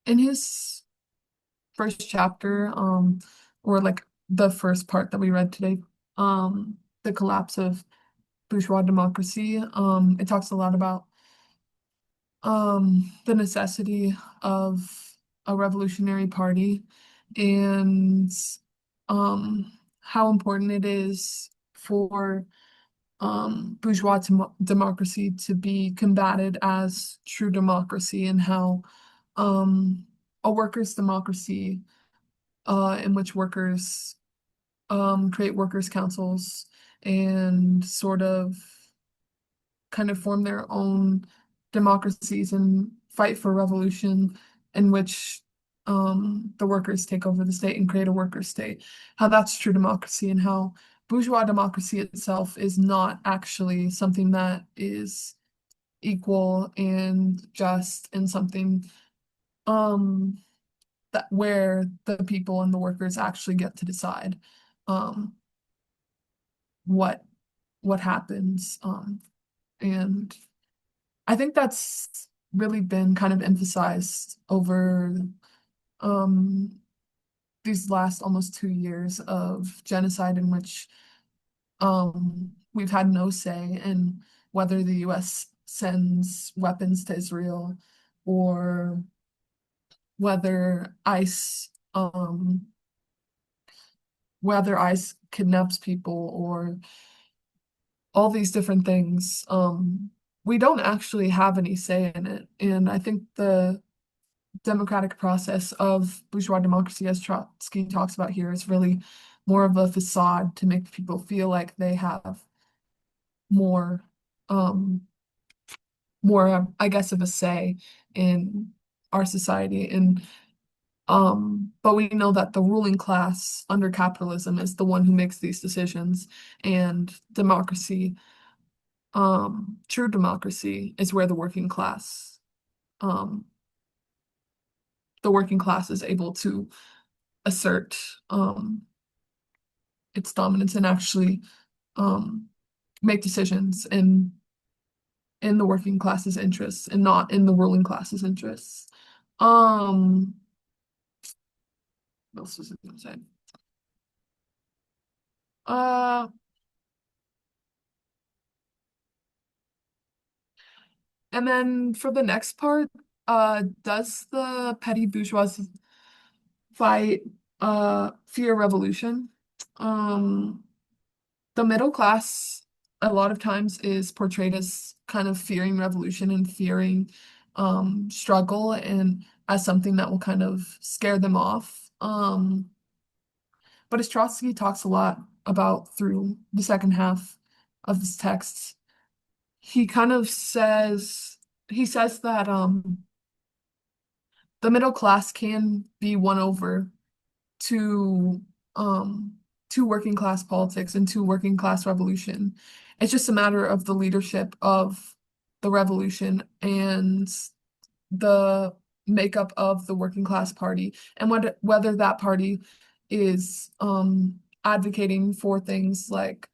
in his first chapter, or like the first part that we read today, the collapse of bourgeois democracy, it talks a lot about the necessity of a revolutionary party and how important it is for bourgeois democracy to be combated as true democracy, and how um, a workers' democracy in which workers create workers' councils and sort of kind of form their own democracies and fight for revolution in which the workers take over the state and create a worker state, how that's true democracy, and how bourgeois democracy itself is not actually something that is equal and just, and something um that where the people and the workers actually get to decide um what what happens. And I think that's really been kind of emphasized over um, these last almost 2 years of genocide, in which we've had no say in whether the US sends weapons to Israel, or whether ICE kidnaps people, or all these different things. We don't actually have any say in it. And I think the democratic process of bourgeois democracy, as Trotsky talks about here, is really more of a facade to make people feel like they have more, um, I guess, of a say in our society. And but we know that the ruling class under capitalism is the one who makes these decisions, and democracy, true democracy, is where um, the working class is able to assert its dominance and actually um, make decisions in the working class's interests and not in the ruling class's interests. Um, what else was I going to say? Uh, and then for the next part, does the petty bourgeois fight fear revolution? Um, the middle class a lot of times is portrayed as kind of fearing revolution and fearing struggle, and as something that will kind of scare them off. But as Trotsky talks a lot about through the second half of this text, he kind of says that the middle class can be won over to um to working class politics and to working class revolution. It's just a matter of the leadership of the revolution and the makeup of the working class party, and whether that party is advocating for things like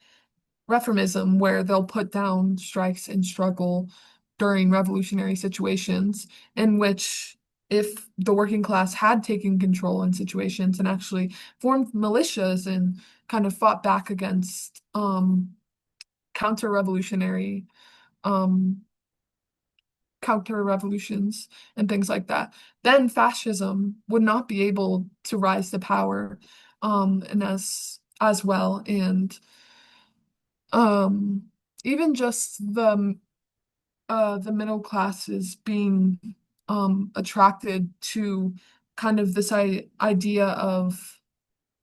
reformism, where they'll put down strikes and struggle during revolutionary situations, in which, if the working class had taken control in situations and actually formed militias and kind of fought back against counter-revolutionary um, counter-revolutions and things like that, then fascism would not be able to rise to power, and as well. And um, even just the middle classes being attracted to kind of this idea of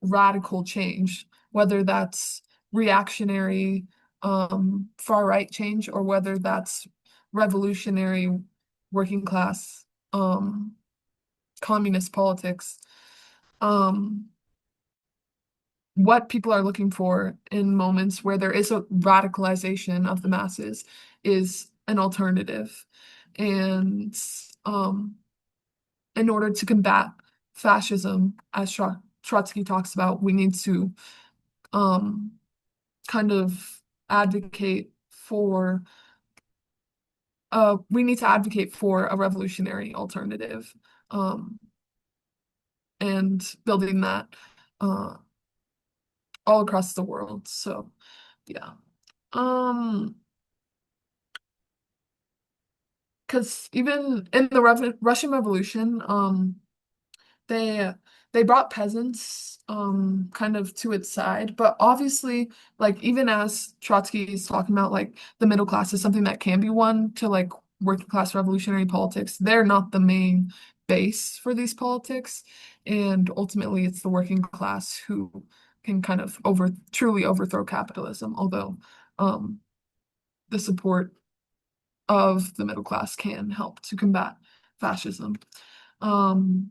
radical change, whether that's reactionary far right change, or whether that's revolutionary working class communist politics. Um, what people are looking for in moments where there is a radicalization of the masses is an alternative. And um, in order to combat fascism, as Trotsky talks about, we need to um, kind of advocate for we need to advocate for a revolutionary alternative. um, and building that uh, all across the world. So yeah. Um, because even in the Russian Revolution, they they brought peasants kind of to its side, but obviously, like even as Trotsky is talking about, like the middle class is something that can be won to like working class revolutionary politics. They're not the main base for these politics, and ultimately, it's the working class who can kind of truly overthrow capitalism. Although um, the support of the middle class can help to combat fascism. Um,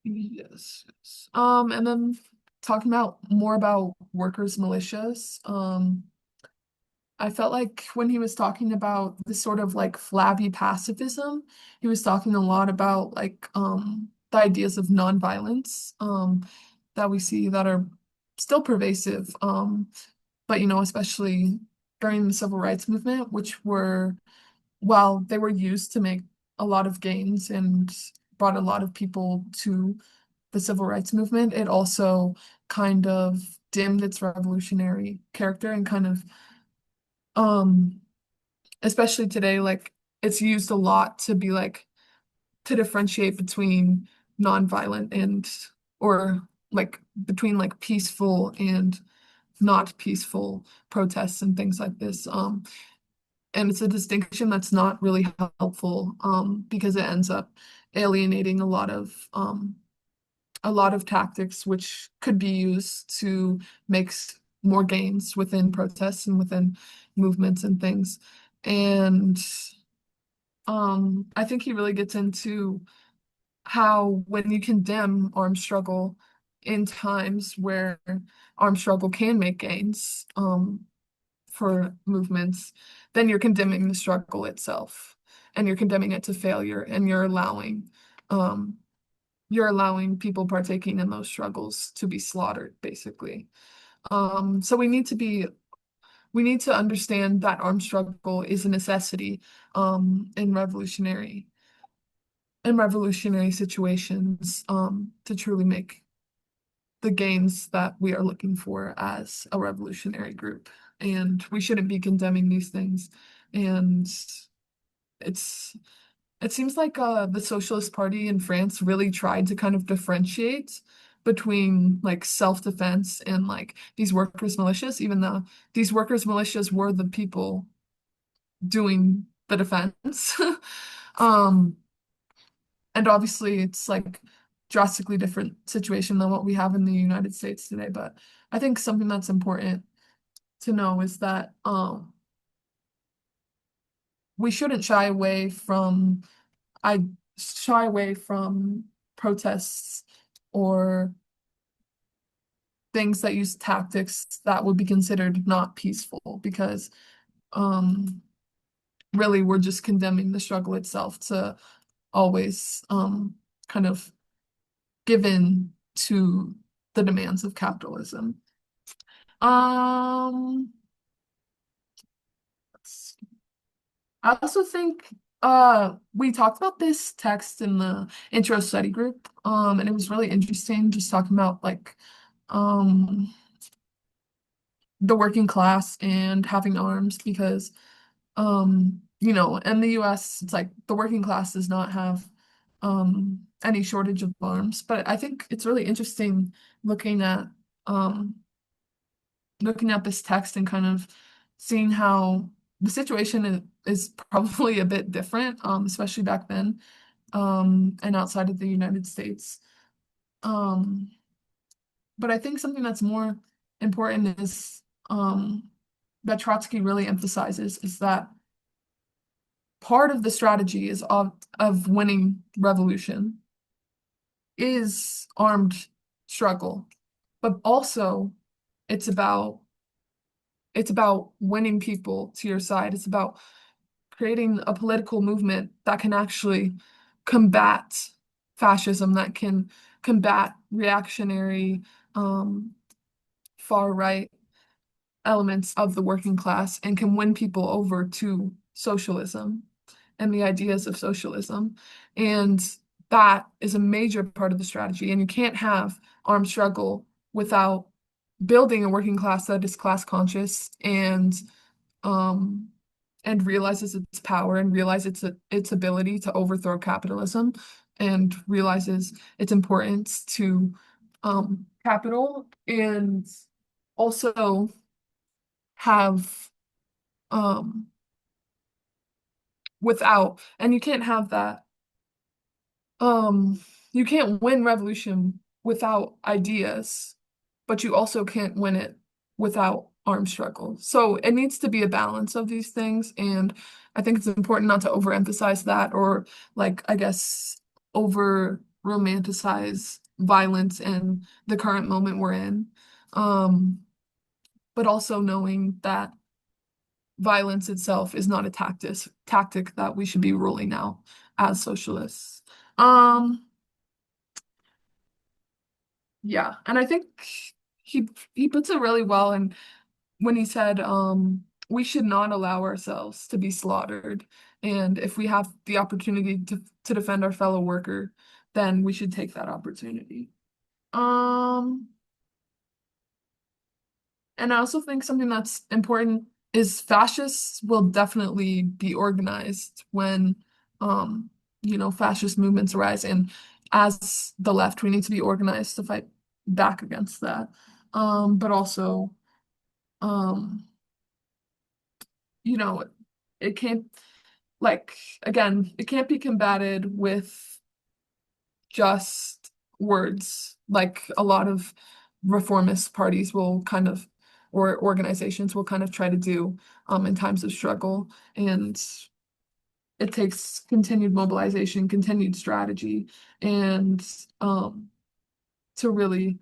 yes, yes. And then talking about more about workers' militias, I felt like when he was talking about this sort of like flabby pacifism, he was talking a lot about like the ideas of nonviolence that we see that are still pervasive. But especially during the civil rights movement, which were while they were used to make a lot of gains and brought a lot of people to the civil rights movement, it also kind of dimmed its revolutionary character and kind of um especially today, like it's used a lot to be like to differentiate between nonviolent and or like between like peaceful and not peaceful protests and things like this. And it's a distinction that's not really helpful because it ends up alienating a lot of tactics which could be used to make more gains within protests and within movements and things. And I think he really gets into how when you condemn armed struggle in times where armed struggle can make gains, for movements, then you're condemning the struggle itself and you're condemning it to failure and um, you're allowing people partaking in those struggles to be slaughtered, basically. So we need to understand that armed struggle is a necessity in revolutionary situations to truly make the gains that we are looking for as a revolutionary group. And we shouldn't be condemning these things. And it's it seems like the Socialist Party in France really tried to kind of differentiate between like self-defense and like these workers' militias, even though these workers' militias were the people doing the defense. Um, and obviously it's like drastically different situation than what we have in the United States today. But I think something that's important to know is that we shouldn't I shy away from protests or things that use tactics that would be considered not peaceful because um really we're just condemning the struggle itself to always kind of give in to the demands of capitalism. Um, I also think we talked about this text in the intro study group, and it was really interesting just talking about like um the working class and having arms because in the US it's like the working class does not have any shortage of arms. But I think it's really interesting looking at um looking at this text and kind of seeing how the situation is probably a bit different, especially back then, and outside of the United States. Um, but I think something that's more important is that Trotsky really emphasizes is that part of the strategy is of winning revolution is armed struggle, but also it's about it's about winning people to your side. It's about creating a political movement that can actually combat fascism, that can combat reactionary, um, far right elements of the working class and can win people over to socialism. and the ideas of socialism. And that is a major part of the strategy. And you can't have armed struggle without building a working class that is class conscious um and realizes its power and realizes its ability to overthrow capitalism and realizes its importance to capital and also have um without and you can't have that um you can't win revolution without ideas, but you also can't win it without armed struggle. So it needs to be a balance of these things, and I think it's important not to overemphasize that or like I guess over romanticize violence and the current moment we're in. Um, but also knowing that violence itself is not a tactic that we should be rolling out as socialists. Um, yeah, and I think he puts it really well and when he said we should not allow ourselves to be slaughtered and if we have the opportunity to defend our fellow worker, then we should take that opportunity. Um And I also think something that's important is fascists will definitely be organized when, um, fascist movements arise. And as the left, we need to be organized to fight back against that. But also, um, you know, it can't, like, again, it can't be combated with just words, like a lot of reformist parties will kind of, or organizations will kind of try to do in times of struggle. And it takes continued mobilization, continued strategy, and um, to really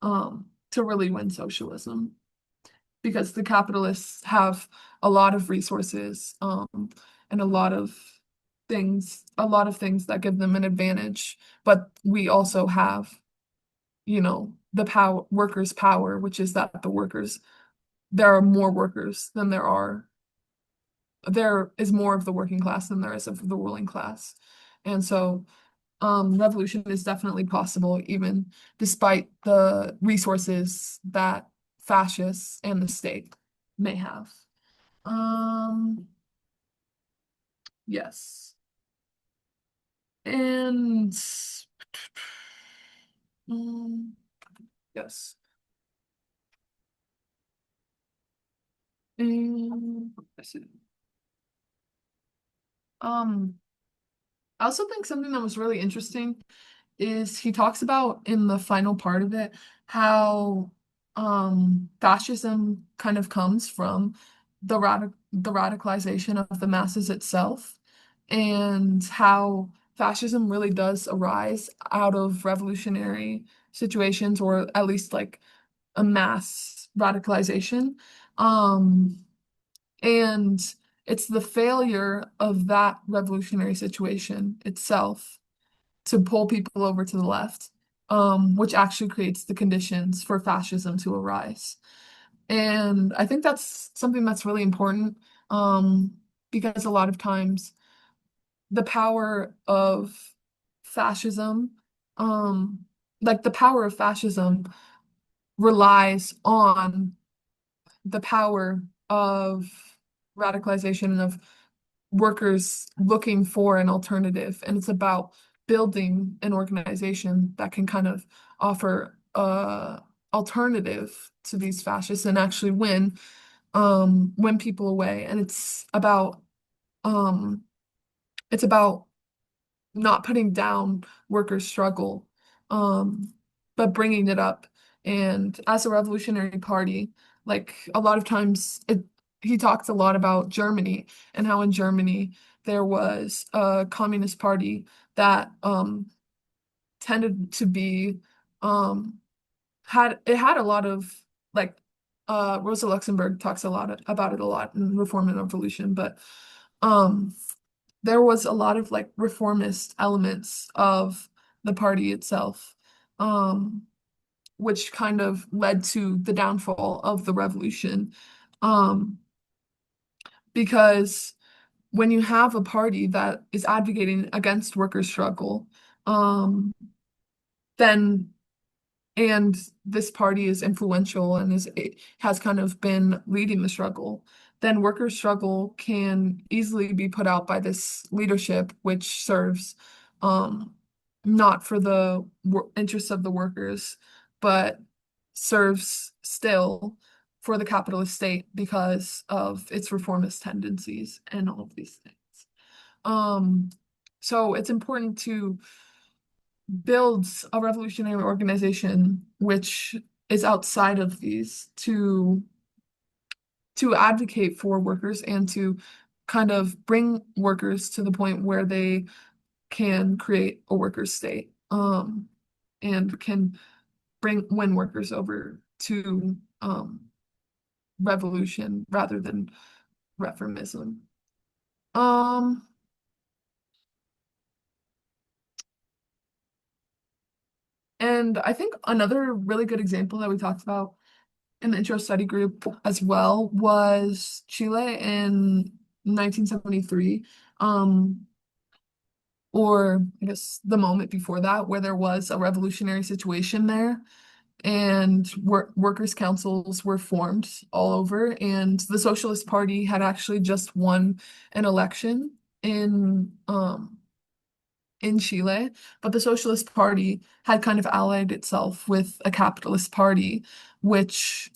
to really win socialism because the capitalists have a lot of resources and a lot of things that give them an advantage, but we also have the power workers' power, which is that there are more workers than there is more of the working class than there is of the ruling class. And so revolution is definitely possible, even despite the resources that fascists and the state may have. Um, yes. And um, yes. And let's see. Um, I also think something that was really interesting is he talks about in the final part of it how fascism kind of comes from the radicalization of the masses itself and how fascism really does arise out of revolutionary situations or at least like a mass radicalization. Um, and it's the failure of that revolutionary situation itself to pull people over to the left, which actually creates the conditions for fascism to arise. And I think that's something that's really important because a lot of times the power of fascism, um, like the power of fascism relies on the power of radicalization and of workers looking for an alternative. And it's about building an organization that can kind of offer a alternative to these fascists and actually win people away. And um it's about not putting down workers' struggle, um, but bringing it up. And as a revolutionary party, like a lot of times, he talks a lot about Germany and how in Germany there was a communist party that tended to be um, had a lot of like Rosa Luxemburg talks a lot about it a lot in Reform and Revolution, but um, there was a lot of like reformist elements of the party itself, um, which kind of led to the downfall of the revolution. Um, because when you have a party that is advocating against worker struggle, um, then and this party is influential and it has kind of been leading the struggle, then worker struggle can easily be put out by this leadership, which serves um, not for the interests of the workers, but serves still for the capitalist state because of its reformist tendencies and all of these things. Um, so it's important to builds a revolutionary organization which is outside of these to advocate for workers and to kind of bring workers to the point where they can create a worker state and can win workers over to revolution rather than reformism. Um and I think another really good example that we talked about in the intro study group as well was Chile in 1973, or I guess the moment before that, where there was a revolutionary situation there, and workers' councils were formed all over, and the Socialist Party had actually just won an election in Chile, but the Socialist Party had kind of allied itself with a capitalist party, which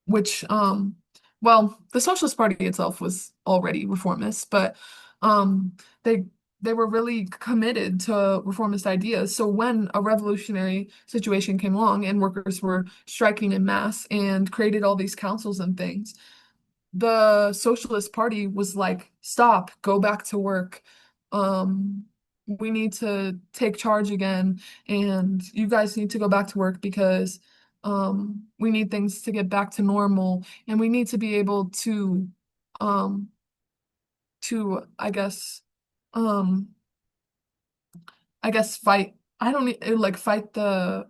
which well, the Socialist Party itself was already reformist, but um they they were really committed to reformist ideas. So when a revolutionary situation came along and workers were striking in mass and created all these councils and things, the Socialist Party was like, stop, go back to work. Um, we need to take charge again, and you guys need to go back to work because we need things to get back to normal, and we need to be able um, to, um, I guess fight. I don't need, like fight the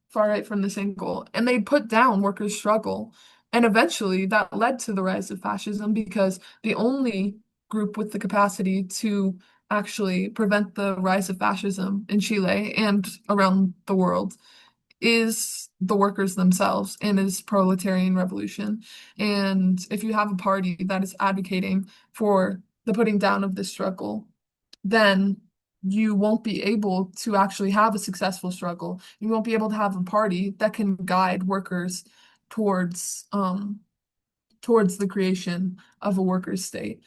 far right from this angle, and they put down workers' struggle. And eventually that led to the rise of fascism because the only group with the capacity to actually prevent the rise of fascism in Chile and around the world is the workers themselves and is proletarian revolution. And if you have a party that is advocating for the putting down of this struggle, then you won't be able to actually have a successful struggle. You won't be able to have a party that can guide workers towards towards the creation of a workers' state,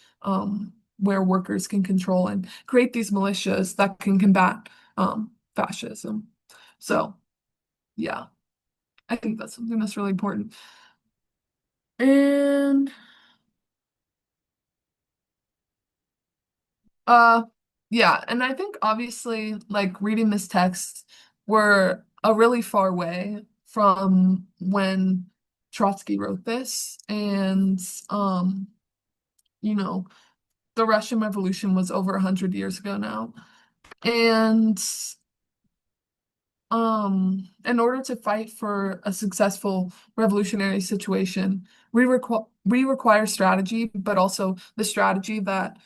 where workers can control and create these militias that can combat fascism. So yeah, I think that's something that's really important. And Uh, yeah, and I think obviously, like reading this text, we're a really far way from when Trotsky wrote this, and um, you know, the Russian Revolution was over 100 years ago now, and in order to fight for a successful revolutionary situation, we require strategy, but also the strategy that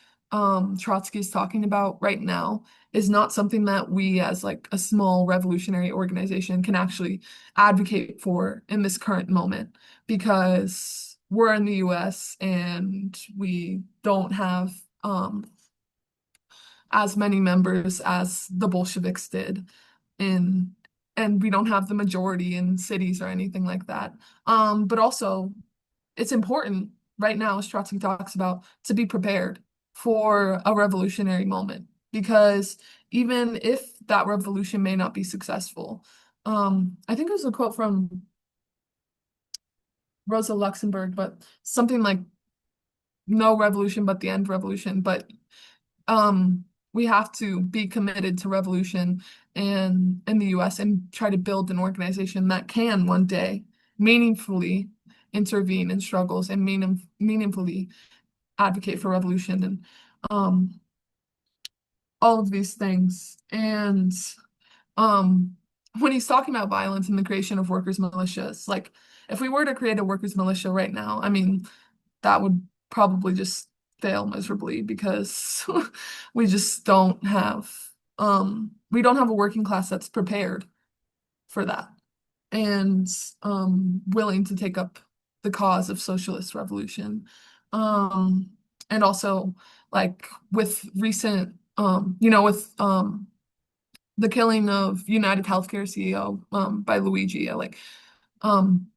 Trotsky is talking about right now is not something that we as like a small revolutionary organization can actually advocate for in this current moment because we're in the US and we don't have as many members as the Bolsheviks did in and we don't have the majority in cities or anything like that. But also it's important right now, as Trotsky talks about, to be prepared for a revolutionary moment because even if that revolution may not be successful, I think it was a quote from Rosa Luxemburg, but something like no revolution but the end revolution. But we have to be committed to revolution and in the US and try to build an organization that can one day meaningfully intervene in struggles and meaningfully advocate for revolution and um, all of these things. And um, when he's talking about violence and the creation of workers' militias, like if we were to create a workers' militia right now, I mean, that would probably just fail miserably because we just don't have we don't have a working class that's prepared for that and willing to take up the cause of socialist revolution. Um, and also like with recent with the killing of United Healthcare CEO by Luigi, like um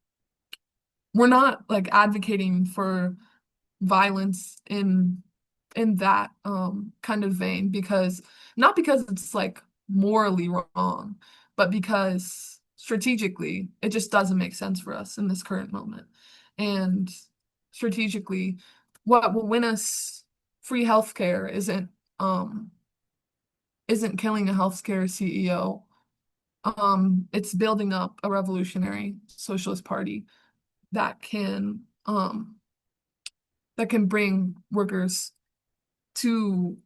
we're not like advocating for violence in that kind of vein because not because it's like morally wrong, but because strategically it just doesn't make sense for us in this current moment. And strategically, what will win us free healthcare isn't killing a healthcare CEO. It's building up a revolutionary socialist party that can um that can bring workers to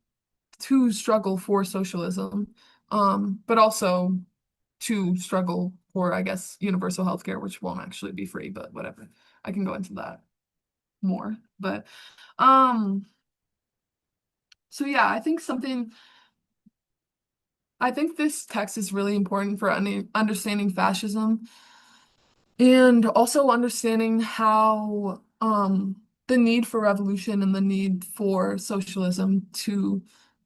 struggle for socialism, but also to struggle for, I guess, universal healthcare, which won't actually be free, but whatever. I can go into that more. But um, so yeah, I think this text is really important for understanding fascism and also understanding how the need for revolution and the need for socialism to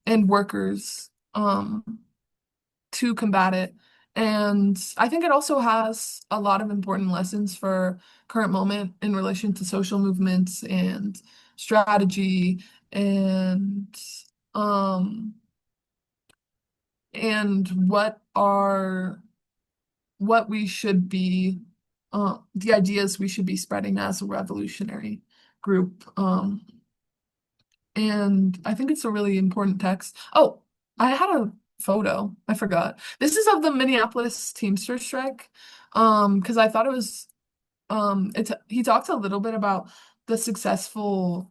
and workers to combat it. And I think it also has a lot of important lessons for current moment in relation to social movements and strategy um and what we should be the ideas we should be spreading as a revolutionary group. And I think it's a really important text. Oh, I had a photo. I forgot. This is of the Minneapolis Teamster strike. Because I thought it was it's he talks a little bit about the successful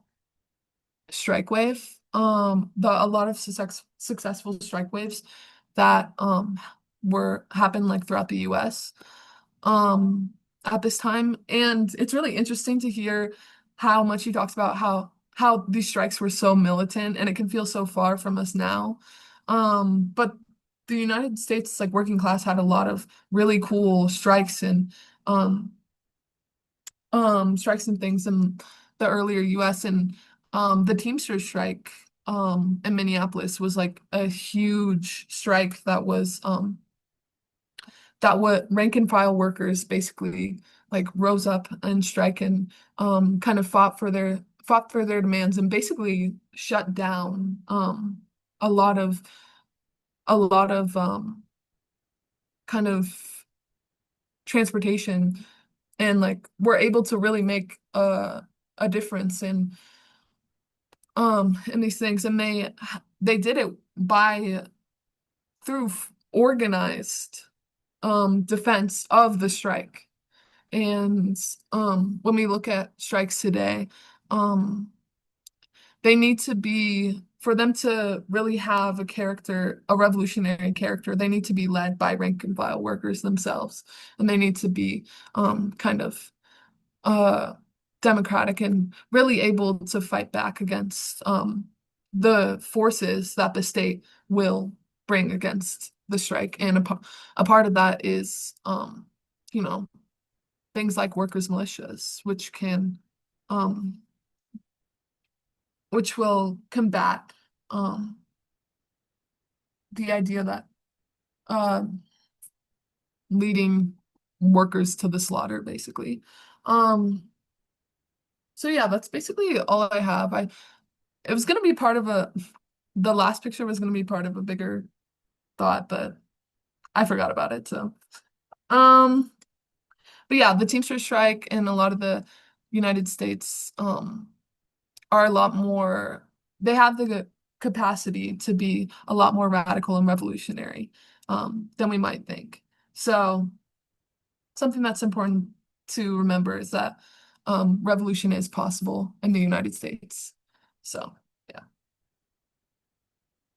strike wave. The a lot of successful strike waves that were happened like throughout the US at this time. And it's really interesting to hear how much he talks about how these strikes were so militant and it can feel so far from us now. But the United States like working class had a lot of really cool um strikes and things in the earlier US and the Teamsters strike in Minneapolis was like a huge strike that what rank and file workers basically like rose up and strike and kind of fought for their demands and basically shut down a lot of kind of transportation and like were able to really make a difference in these things and they did it by through organized defense of the strike. And when we look at strikes today, um, they need to be, for them to really have a character, a revolutionary character, they need to be led by rank and file workers themselves. And they need to be kind of uh, democratic and really able to fight back against the forces that the state will bring against the strike. And a part of that is, you know, things like workers' militias, um, which will combat um, the idea that uh, leading workers to the slaughter, basically. Um, so yeah, that's basically all I have. It was gonna be part of the last picture was gonna be part of a bigger thought, but I forgot about it. So, um, but yeah, the Teamsters strike and a lot of the United States are a lot more, they have the capacity to be a lot more radical and revolutionary than we might think. So, something that's important to remember is that revolution is possible in the United States. So,